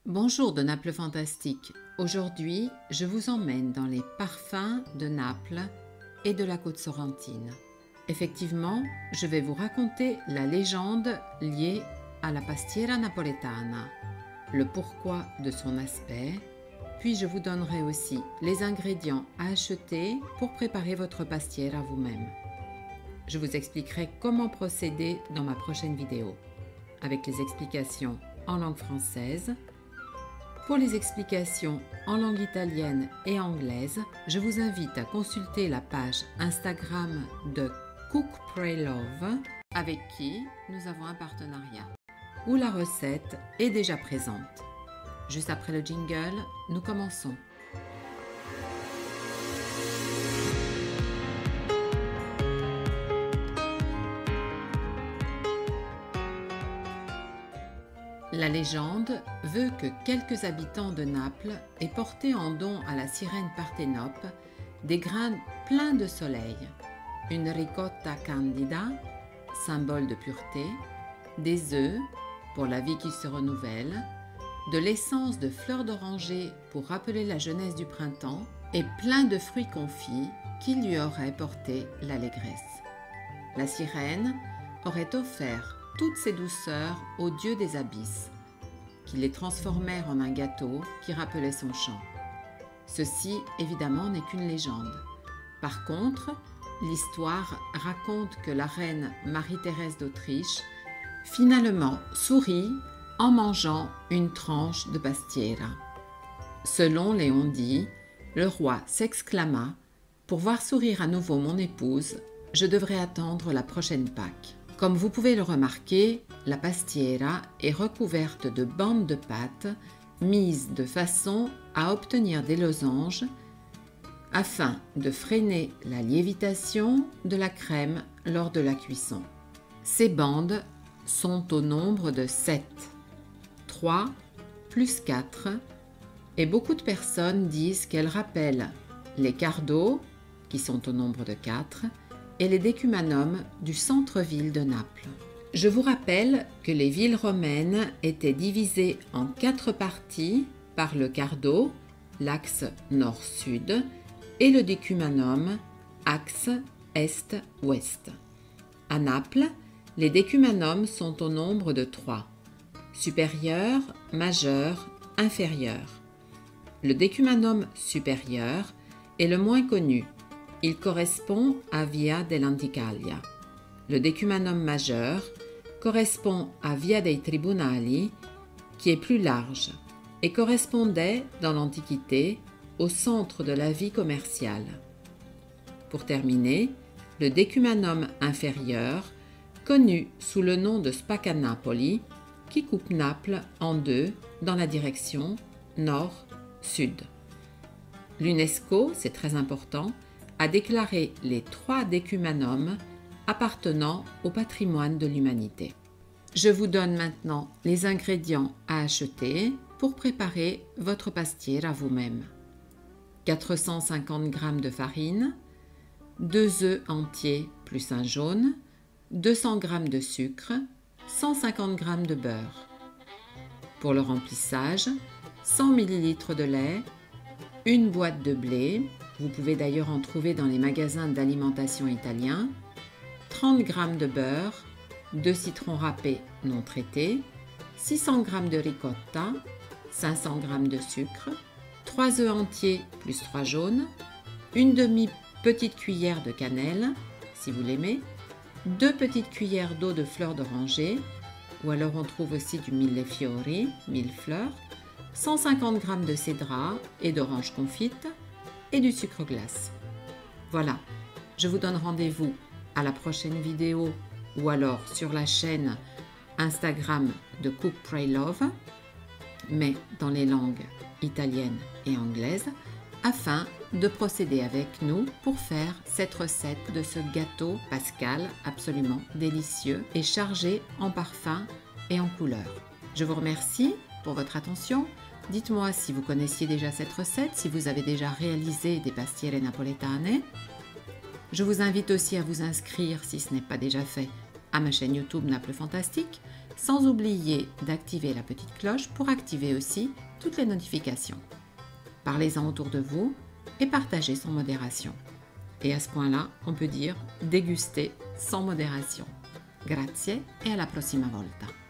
Bonjour de Naples Fantastique. Aujourd'hui, je vous emmène dans les parfums de Naples et de la côte sorrentine. Effectivement, je vais vous raconter la légende liée à la pastiera napoletana, le pourquoi de son aspect, puis je vous donnerai aussi les ingrédients à acheter pour préparer votre pastiera vous-même. Je vous expliquerai comment procéder dans ma prochaine vidéo, avec les explications en langue française. Pour les explications en langue italienne et anglaise, je vous invite à consulter la page Instagram de Cook Pray Love, avec qui nous avons un partenariat, où la recette est déjà présente. Juste après le jingle, nous commençons. La légende veut que quelques habitants de Naples aient porté en don à la sirène Parthénope des grains pleins de soleil, une ricotta candida, symbole de pureté, des œufs pour la vie qui se renouvelle, de l'essence de fleurs d'oranger pour rappeler la jeunesse du printemps et plein de fruits confits qui lui auraient porté l'allégresse. La sirène aurait offert toutes ces douceurs aux dieux des abysses, qui les transformèrent en un gâteau qui rappelait son chant. Ceci, évidemment, n'est qu'une légende. Par contre, l'histoire raconte que la reine Marie-Thérèse d'Autriche finalement sourit en mangeant une tranche de pastiera. Selon Léon dit, le roi s'exclama « Pour voir sourire à nouveau mon épouse, je devrais attendre la prochaine Pâques ». Comme vous pouvez le remarquer, la pastiera est recouverte de bandes de pâte mises de façon à obtenir des losanges afin de freiner la lévitation de la crème lors de la cuisson. Ces bandes sont au nombre de 7, 3 plus 4, et beaucoup de personnes disent qu'elles rappellent les cardo, qui sont au nombre de 4, et les décumanums du centre-ville de Naples. Je vous rappelle que les villes romaines étaient divisées en 4 parties par le cardo, l'axe nord-sud, et le décumanum, axe est-ouest. À Naples, les décumanums sont au nombre de 3, supérieur, majeur, inférieur. Le décumanum supérieur est le moins connu. Il correspond à Via dell'Anticaglia. Le décumanum majeur correspond à Via dei Tribunali, qui est plus large, et correspondait, dans l'Antiquité, au centre de la vie commerciale. Pour terminer, le décumanum inférieur, connu sous le nom de Spaccanapoli, qui coupe Naples en deux dans la direction nord-sud. L'UNESCO, c'est très important, a déclaré les 3 décumanums appartenant au patrimoine de l'humanité. Je vous donne maintenant les ingrédients à acheter pour préparer votre pastiera vous-même. 450 g de farine, 2 œufs entiers plus un jaune, 200 g de sucre, 150 g de beurre. Pour le remplissage, 100 ml de lait, une boîte de blé, vous pouvez d'ailleurs en trouver dans les magasins d'alimentation italiens, 30 g de beurre, 2 citrons râpés non traités, 600 g de ricotta, 500 g de sucre, 3 œufs entiers plus 3 jaunes, une demi-petite cuillère de cannelle, si vous l'aimez, 2 petites cuillères d'eau de fleurs d'oranger, ou alors on trouve aussi du millefiori, millefleurs, 150 g de cédra et d'orange confite, et du sucre glace. Voilà, je vous donne rendez-vous à la prochaine vidéo ou alors sur la chaîne Instagram de Cook Pray Love, mais dans les langues italiennes et anglaises, afin de procéder avec nous pour faire cette recette de ce gâteau pascal absolument délicieux et chargé en parfums et en couleurs. Je vous remercie pour votre attention. Dites-moi si vous connaissiez déjà cette recette, si vous avez déjà réalisé des pastiere napoletane. Je vous invite aussi à vous inscrire, si ce n'est pas déjà fait, à ma chaîne YouTube Naples Fantastique sans oublier d'activer la petite cloche pour activer aussi toutes les notifications. Parlez-en autour de vous et partagez sans modération. Et à ce point-là, on peut dire déguster sans modération. Grazie e alla prossima volta.